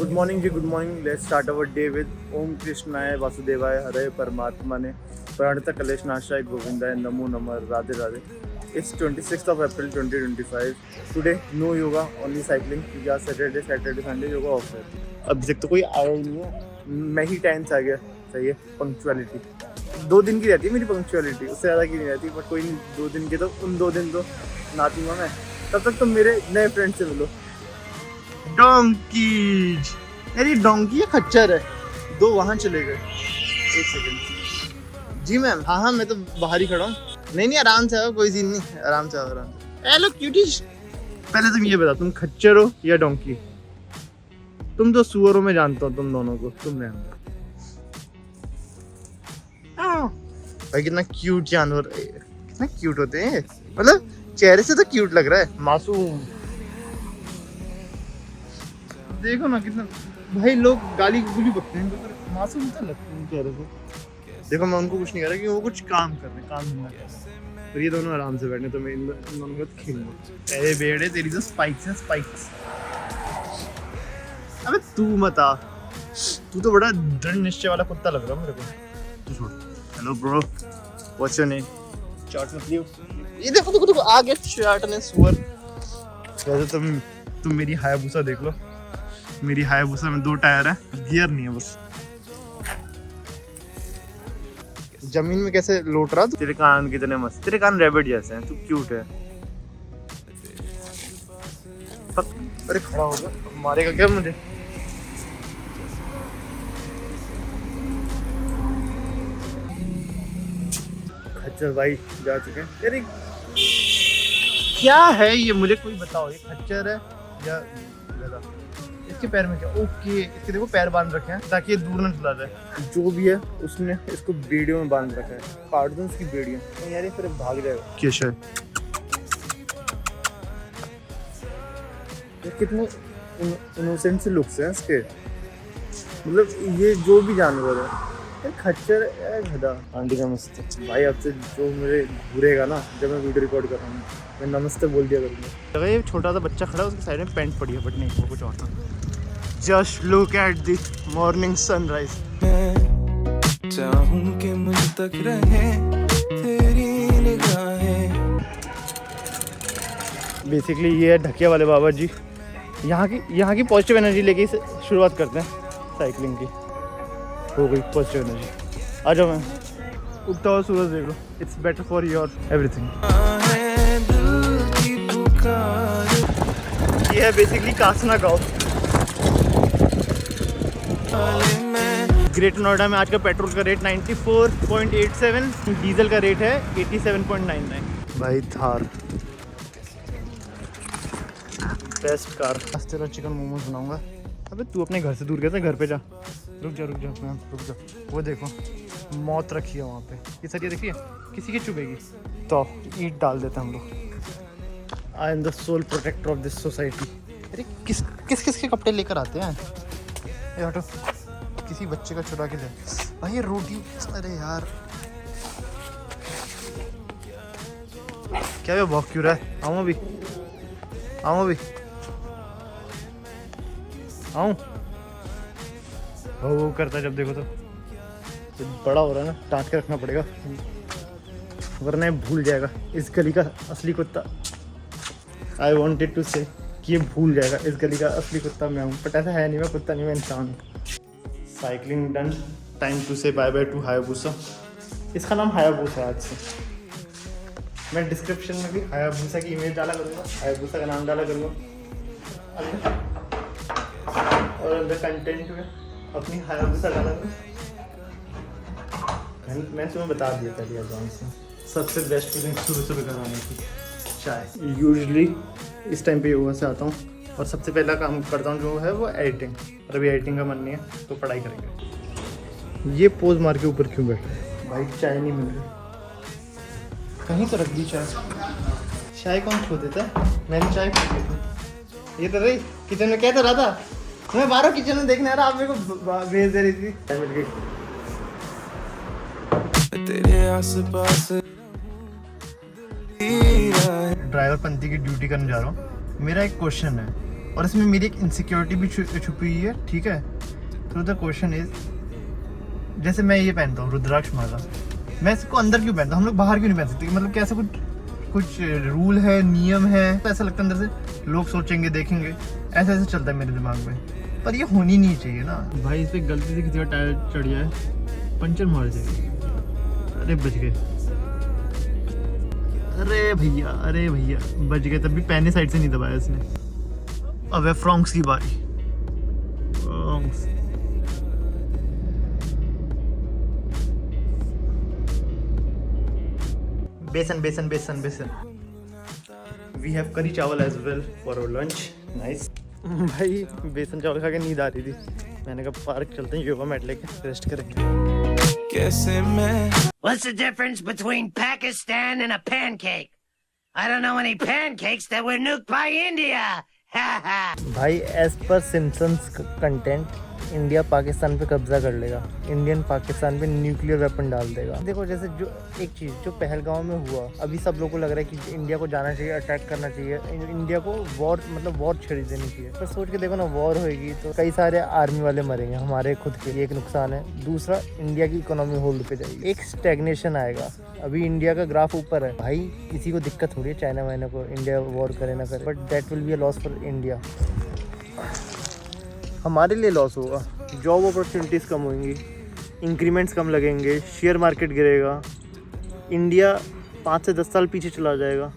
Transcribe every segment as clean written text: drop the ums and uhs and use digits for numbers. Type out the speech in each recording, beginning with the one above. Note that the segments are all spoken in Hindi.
गुड मॉर्निंग जी, good morning. Let's start our day with ओम कृष्णाय वासुदेवाय हरे परमात्मने प्रणत कलेश नाशाय गोविंदाय नमो नमः Radhe Radhe. It's 26th of April 2025. Today no yoga, only cycling. क्योंकि आज सैटरडे संडे योगा ऑफ है. अब तक तो कोई आया ही नहीं है. मैं ही टाइम से आ गया. सही है. पंक्चुअलिटी 2 दिन की रहती है मेरी पंक्चुअलिटी, उससे ज़्यादा की नहीं रहती. बट कोई नहीं, 2 दिन की तो उन 2 दिन तो नाचूंगा मैं. तब तक तुम मेरे नए फ्रेंड से मिलो. डोंकीज. अरे डोंकी या खच्चर है, 2 वहाँ चले गए. 1 सेकंड जी मैम. हाँ मैं तो बाहर ही खड़ा हूँ. नहीं आराम से आओ, कोई सीन नहीं. आराम से आओ. Hello cuties. पहले तुम ये बता, तुम खच्चर हो या डोंकी? तुम तो सुअरों में जानता हो तुम दोनों को. तुम नहीं. भाई कितना क्यूट जानवर, कितना क्यूट होते हैं. मतलब चेहरे से तो क्यूट लग रहा है, मासूम. देखो ना कितना. भाई लोग गाली गुली बकते हैं, पर मासूम तो लगते हैं चेहरे से. देखो मैं उनको कुछ नहीं कह रहा कि वो कुछ काम कर रहे हैं, काम धंधा कर रहे हैं. और ये दोनों आराम से बैठे, तो मैं इन दोनों के साथ खेलूंगा. अरे बेड़े तेरी तो स्पाइक्स हैं, स्पाइक्स. अबे तू मत आ. तू तो बड़ा दृढ़ निश्चय वाला कुत्ता लग रहा है मेरे को. तू छोड़. Hello bro, what's your name? Chart मत लियो. ये देखो आ गया चार्ट ने सुअर. वैसे तुम मेरी हायाबुसा देख लो. मेरी हायाबुसा में 2 टायर है, गियर नहीं है बस. जमीन में कैसे लौट रहा. तेरे कान कितने मस्त. तेरे कान रैबिट जैसे हैं. तू क्यूट है. अरे खड़ा हो गया, मारेगा क्या मुझे? खच्चर भाई जा चुके हैं. अरे क्या है ये, मुझे कोई बताओ. ये खच्चर है या गधा? इसके पैर में क्या? ओके, इसके देखो पैर बांध रखे हैं ताकि ये दूर न चला जाए. जो भी है उसने इसको बेड़ियों में बांध रखा है. काट दो इसकी बेड़ियां. नहीं यार ये फिर भाग जाएगा. क्या शायद ये कितने इनोसेंट से लुक्स हैं इसके. मतलब ये जो भी जानवर है, खच्चर है गधा. आंटी नमस्ते भाई. अब से जो मुझे घूरेगा ना जब मैं वीडियो रिकॉर्ड कर रहा हूँ, मैं नमस्ते बोल दिया करूँगा. अगर ये छोटा सा बच्चा खड़ा है, उसके साइड में पैंट पड़ी है, बट नहीं वो कुछ और था. Just look at the morning sunrise. चाहूं कि मुझ तक रहे तेरी निगाहें. बेसिकली ये है ढकिया वाले बाबा जी. यहाँ की पॉजिटिव एनर्जी लेके इसे शुरुआत करते हैं साइकिलिंग की. हो गई पॉजिटिव एनर्जी. आ जाओ मैं. उगता हुआ सूरज देख लो. It's better for your everything. ये है बेसिकली कासना गाँव. ग्रेटर नोएडा में आज का पेट्रोल का रेट 94.87, डीजल का रेट है 87.99. भाई थार बेस्ट कार. आज तेरा चिकन मोमोज बनाऊंगा. अबे तू अपने घर से दूर कैसे? घर पे जा. रुक जा मैम, रुक जा. वो देखो मौत रखी है वहाँ पे. ये सरिया देखिए, किसी की चुभेगी तो ईंट डाल देते हम लोग. I am the sole protector of this society. अरे किस के कपड़े लेकर आते हैं ये? हटो. किसी बच्चे का चुरा के ले भाई ये रोटी. अरे यार क्या भौंक क्यों रहा है? आऊँ अभी वो करता है जब देखो तो बड़ा हो रहा है ना. टाँट के रखना पड़ेगा वरना ये भूल जाएगा. इस गली का असली कुत्ता. आई वॉन्टेड टू से कि ये भूल जाएगा इस गली का असली कुत्ता मैं हूँ, बट ऐसा है नहीं. मैं कुत्ता नहीं, मैं इंसान हूँ. Cycling done. टाइम टू से बाय बाय टू हायाबुसा. इसका नाम हायाबुसा है आज से. मैं डिस्क्रिप्शन में भी हायाबुसा की इमेज डाला करूँगा, हायाबुसा का नाम डाला करूँगा, और अंदर कंटेंट में अपनी हायाबुसा डाला करूँगा. मैं तुम्हें बता दिया था एडवांस में. सबसे बेस्ट फीलिंग सुबह कराने की चाय. यूजुअली इस टाइम पे योगा से आता हूँ और सबसे पहला काम करता हूँ जो है वो एडिटिंग. और अभी एडिटिंग का मन नहीं है तो पढ़ाई करेंगे. ये पोज मार के ऊपर क्यों बैठा है भाई? चाय नहीं मिल रही. कहीं तो रख दी चाय कौन खो देता है? मैंने चाय खो दी थी. ये तो रही किचन में. क्या तो रहा था मैं बाहर किचन में देखने आ रहा. आप मेरे को भेज दे रही थी. मिल गई तेरे आसपास. ड्राइवर पंथी की ड्यूटी करने जा रहा हूँ. मेरा एक क्वेश्चन है, और इसमें मेरी एक इनसिक्योरिटी भी छुपी हुई है, ठीक है। तो द क्वेश्चन इज, जैसे मैं ये पहनता हूँ रुद्राक्ष माला, मैं इसको अंदर क्यों पहनता हूँ, हम लोग बाहर क्यों नहीं पहन सकते? मतलब कैसे कुछ रूल है, नियम है? तो ऐसा लगता है अंदर से लोग सोचेंगे, देखेंगे, ऐसे ऐसे चलता है मेरे दिमाग में। पर ये होनी नहीं चाहिए ना भाई। इस पर गलती से किसी का टायर चढ़ जाए, पंचर मार जाए। अरे बच गए, अरे भैया बच गए। तब भी पहने साइड से नहीं दबाया इसने। अब है फ्रॉन्क्स की बारी। फ्रॉन्क्स बेसन। We have curry chawal as well for our lunch. Nice. भाई बेसन चावल खा के नींद आ रही थी, मैंने कहा पार्क चलते हैं, योगा मैट लेके रेस्ट करेंगे। कैसे मैं What's the difference between Pakistan and a pancake? I don't know any pancakes that were nuked by India. भाई एज पर सिम्पसन्स कंटेंट, इंडिया पाकिस्तान पे कब्जा कर लेगा, इंडियन पाकिस्तान पे न्यूक्लियर वेपन डाल देगा। देखो जैसे जो एक चीज़ जो पहलगांव में हुआ, अभी सब लोगों को लग रहा है कि इंडिया को जाना चाहिए, अटैक करना चाहिए, इंडिया को वॉर छेड़ देनी चाहिए। पर सोच के देखो ना, वॉर होएगी तो कई सारे आर्मी वाले मरेंगे, हमारे खुद के लिए एक नुकसान है। दूसरा, इंडिया की इकोनॉमी होल्ड पे जाएगी, एक स्टेग्नेशन आएगा। अभी इंडिया का ग्राफ ऊपर है भाई, किसी को दिक्कत हो रही है चाइना वाइना को, इंडिया वॉर करे ना करे, but that will be a loss for India. हमारे लिए लॉस होगा, जॉब अपॉर्चुनिटीज़ कम होंगी, इंक्रीमेंट्स कम लगेंगे, शेयर मार्केट गिरेगा, इंडिया 5 से 10 साल पीछे चला जाएगा।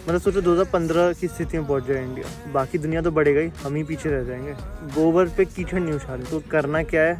मतलब सोचो 2015 की स्थिति में पहुंच जाए इंडिया, बाकी दुनिया तो बढ़ेगा ही, हम ही पीछे रह जाएंगे। गोबर पे कीचड़ नहीं उछाले। तो करना क्या है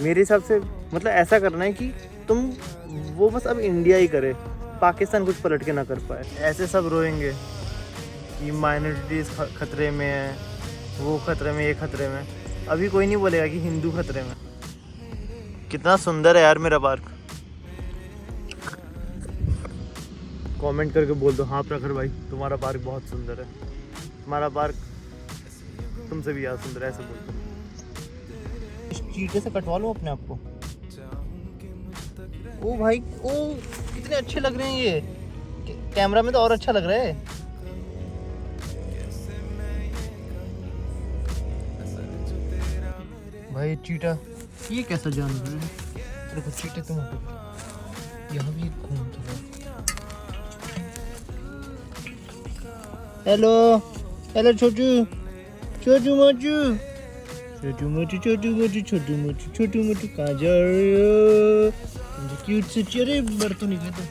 मेरे हिसाब से, मतलब ऐसा करना है कि तुम वो बस अब इंडिया ही करे, पाकिस्तान कुछ पलट के ना कर पाए। ऐसे सब रोएंगे कि माइनॉरिटीज़ खतरे में है, वो खतरे में, ये खतरे में। अभी कोई नहीं बोलेगा कि हिंदू खतरे में। कितना सुंदर है यार मेरा पार्क। कमेंट करके बोल दो, हाँ प्रखर भाई तुम्हारा पार्क बहुत सुंदर है, तुम्हारा पार्क तुमसे भी ज़्यादा सुंदर है, ऐसे बोल दो। इस चीटे से कटवा लो अपने आप को। ओ भाई, ओ कितने अच्छे लग रहे हैं ये, कैमरा में तो और अच्छा लग रहा है। भाई चीटा, ये कैसा जानवर है? देखो चीटे तुम यहाँ भी घूमते हो। हेलो हेलो छोटू मोटू कहाँ जा रहे हो? मुझे क्यूट से चेहरे बढ़ तो निकले, तो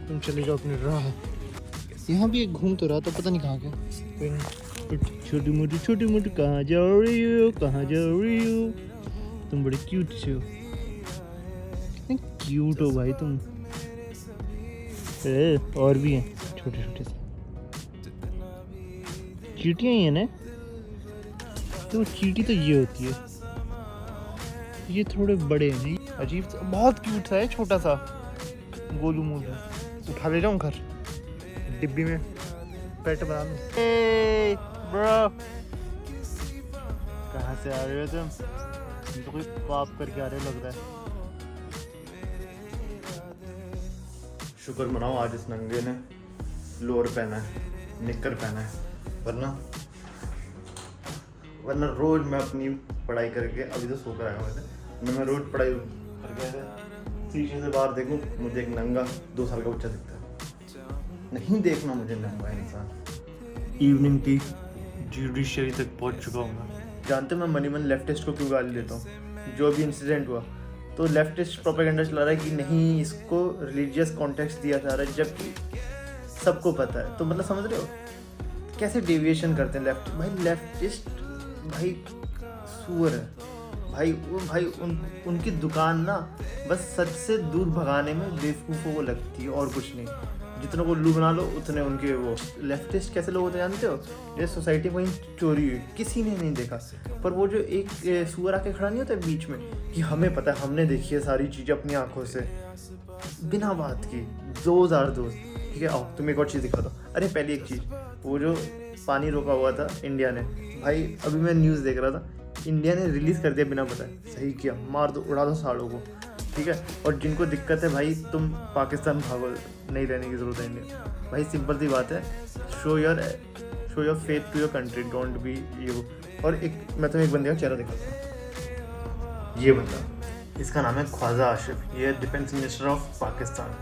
तुम चले जाओ अपनी राह। यहाँ भी एक घूम तो रहा, तो पता नहीं कहाँ गया। छोटू मोटू कहाँ जा रही हो? तुम बड़े क्यूट से हो, कितने क्यूट हो भाई तुम। और भी हैं छोटे छोटे से, चीटियाँ ही है ना। तो चीटी तो ये होती है, ये थोड़े बड़े हैं, अजीब, बहुत क्यूट सा है, छोटा सा गोलू मोलू। उठा ले जाऊँ घर, डिब्बी में पेट बना लूँ। ब्रो कहाँ से आ रहे हो तुम? तो कोई पाप करके आ रहे हो लग रहा है। शुक्र मनाओ आज इस नंगे ने लोअर पहना है, निक्कर पहना है, वरना रोज मैं अपनी पढ़ाई करके, अभी तो सोकर आया हूँ वैसे, मैं रोज पढ़ाई करके शीशे से बाहर देखूँ, मुझे एक नंगा 2 साल का बच्चा दिखता है। नहीं देखना मुझे नंगा इंसान। इवनिंग टी जुडिशरी तक पहुंच चुका हूँ मैं। जानते हो मैं मनी मन लेफ्टिस्ट को क्यों गाली देता हूँ? जो भी इंसिडेंट हुआ तो लेफ्टिस्ट प्रोपेगेंडा चला रहा है कि नहीं, इसको रिलीजियस कॉन्टेक्स्ट दिया जा रहा है, जबकि सबको पता है। तो मतलब समझ रहे हो कैसे डेविएशन करते हैं लेफ्ट। भाई लेफ्टिस्ट भाई सुअर है भाई, वो भाई उनकी दुकान ना बस सच से दूध भगाने में बेवकूफ़ों को लगती है और कुछ नहीं। जितने को उल्लू बना लो उतने उनके वो। लेफ्टिस्ट कैसे लोग होते हैं जानते हो? ये सोसाइटी में चोरी हुई, किसी ने नहीं देखा, पर वो जो एक सुअर आके खड़ा नहीं होता बीच में कि हमें पता है, हमने देखी है सारी चीज़ें अपनी आंखों से, बिना बात की, दोस्त आर दोस्त। ठीक है, आओ तुम एक और चीज़ दिखा दो। अरे पहली एक चीज़, वो जो पानी रोका हुआ था इंडिया ने, भाई अभी मैं न्यूज़ देख रहा था, इंडिया ने रिलीज़ कर दिया बिना बताए। सही किया, मार दो, उड़ा दो साड़ों को। ठीक है, और जिनको दिक्कत है भाई तुम पाकिस्तान भागो, नहीं रहने की ज़रूरत है इंडिया। भाई सिंपल सी बात है, show show your faith to your country, don't be you. और एक मैं तुम्हें एक बंदे का चेहरा दिखाता हूँ, ये बंदा, इसका नाम है ख्वाजा आशिफ, ये defence minister of Pakistan.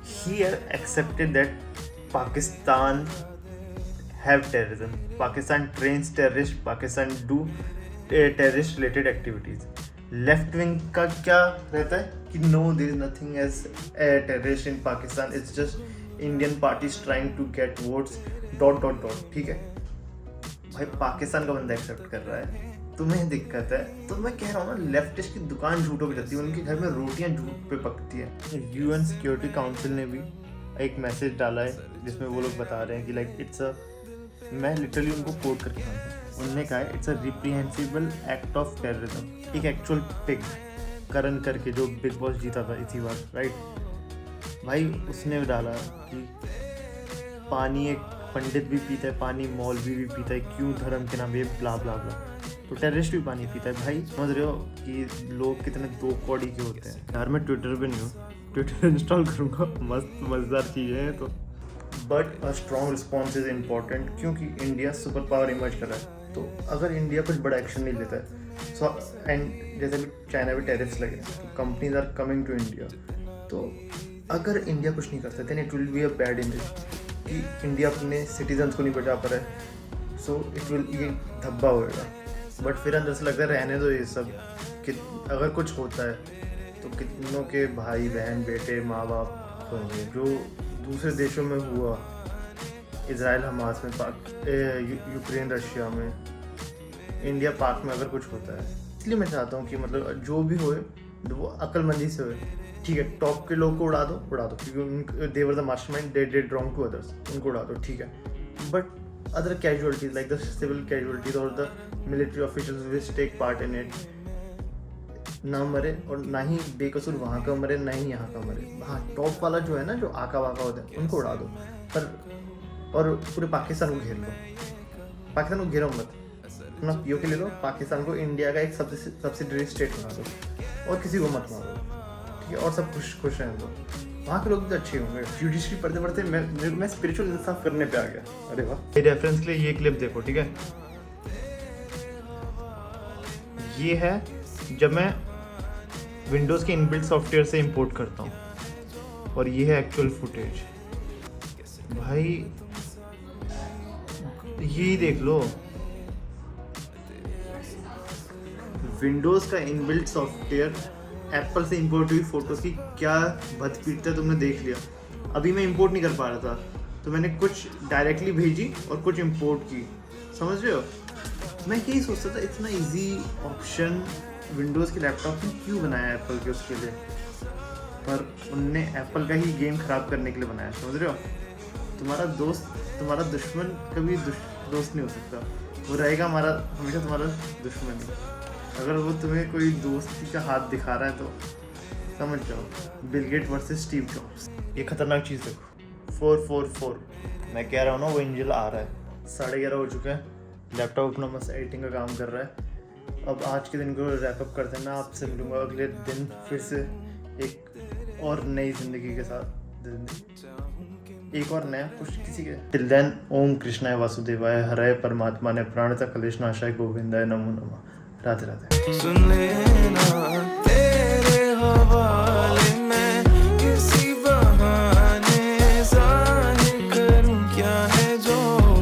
He accepted that Pakistan have terrorism, Pakistan trains terrorists, Pakistan do terrorist related activities। Left wing का क्या रहता है कि no there is nothing as terrorist in Pakistan, it's just Indian parties trying to get votes dot dot dot. ठीक है भाई, पाकिस्तान का बंदा एक्सेप्ट कर रहा है, तुम्हें दिक्कत है। तो मैं कह रहा हूँ ना, लेफ्टिस्ट की दुकान झूठों पे चलती है, उनके घर में रोटियां झूठ पे पकती है। यूएन सिक्योरिटी काउंसिल ने भी एक मैसेज डाला है जिसमें वो लोग बता रहे हैं कि लाइक इट्स अ, मैं लिटरली उनको कोट करके बताऊँ, उन्होंने कहा है it's a reprehensible act of terrorism. एक एक्चुअल पिग करण करके जो बिग बॉस जीता था इसी बार, राइट भाई, उसने डाला कि पानी एक पंडित भी पीता है, पानी मौलवी भी पीता है, क्यों धर्म के नाम ये ब्ला ब्ला ब्ला, तो टेररिस्ट भी पानी पीता है। भाई समझ रहे हो कि लोग कितने दो कौड़ी के होते हैं यार। मैं ट्विटर पे नहीं हूँ, ट्विटर इंस्टॉल करूँगा, मस्त मज़ेदार चीज़ें हैं तो। But a strong response is important, क्योंकि इंडिया सुपर पावर इमर्ज कर रहा है। तो अगर इंडिया कुछ बड़ा एक्शन नहीं लेता है, सो एंड जैसे भी चाइना में टैरिफ्स लगे तो companies are coming to India, तो अगर इंडिया कुछ नहीं करता then it will be a bad image कि इंडिया अपने सिटीजन्स को नहीं बचा पा रहा है, सो इट विल, ये धब्बा होएगा। बट फिर अंदर से लगता है रहने दो ये सब, कि अगर कुछ होता है तो कितनों के भाई बहन बेटे माँ बाप होंगे। जो दूसरे देशों में हुआ, इजराइल हमास में, यूक्रेन रशिया में, इंडिया पाक में अगर कुछ होता है, इसलिए मैं चाहता हूँ कि मतलब जो भी होए वो अक्लमंदी से होए। ठीक है, टॉप के लोग को उड़ा दो क्योंकि they were the mastermind, they did wrong to others, उनको उड़ा दो, ठीक है। But other casualties like the civil casualties और the military officials which take part in it ना मरे, और ना ही बेकसूर वहाँ का मरे, ना ही यहाँ का मरे। हाँ, टॉप वाला जो है ना, जो आका वाका होता है, उनको उड़ा दो, पर और पूरे पाकिस्तान को घेर लो। पाकिस्तान को घेरो मत, अपना पीओ के ले लो, पाकिस्तान को इंडिया का एक सब्सिडरी स्टेट बना दो और किसी को मत मारो, ठीक है, और सब खुश रहें। तो वहाँ के लोग भी तो अच्छे होंगे। जुडिशरी पढ़ते पढ़ते मैं स्पिरिचुअल इंसाफ करने पे आ गया। अरे वाह, ये रेफरेंस के लिए ये क्लिप देखो, ठीक है। ये है जब मैं विंडोज़ के इनबिल्ट सॉफ्टवेयर से इंपोर्ट करता हूँ, और ये है एक्चुअल फुटेज। भाई यही देख लो, विंडोज़ का इनबिल्ट सॉफ्टवेयर एप्पल से इंपोर्ट हुई फोटोज की क्या भदपीटता तुमने देख लिया। अभी मैं इंपोर्ट नहीं कर पा रहा था, तो मैंने कुछ डायरेक्टली भेजी और कुछ इंपोर्ट की, समझ रहे हो। मैं यही सोचता था इतना इजी ऑप्शन विंडोज़ के लैपटॉप में क्यों बनाया एप्पल के उसके लिए, पर उनने एप्पल का ही गेम ख़राब करने के लिए बनाया, समझ रहे हो। तुम्हारा दोस्त तुम्हारा दुश्मन कभी दोस्त नहीं हो सकता, वो रहेगा हमारा हमेशा तुम्हारा दुश्मन ही। अगर वो तुम्हें कोई दोस्ती का हाथ दिखा रहा है तो समझ जाओ, Bill Gate versus Steve Jobs. ये खतरनाक चीज़ देखो, 444 मैं कह रहा हूँ ना, वो एंजल आ रहा है। 11:30 हो चुके हैं, लैपटॉप अपना मस्त एडिटिंग का काम कर रहा है। अब आज के दिन को रैपअप कर देना, आपसे मिलूँगा अगले दिन फिर से एक और नई जिंदगी के साथ, एक और नया कुछ किसी के। टिल देन, ओम कृष्णाय वासुदेवाय, हराय परमात्मा ने प्राणता कलेशनाशाय गोविंदाय नमो नमः। राधे राधे। सुन लेना तेरे हवा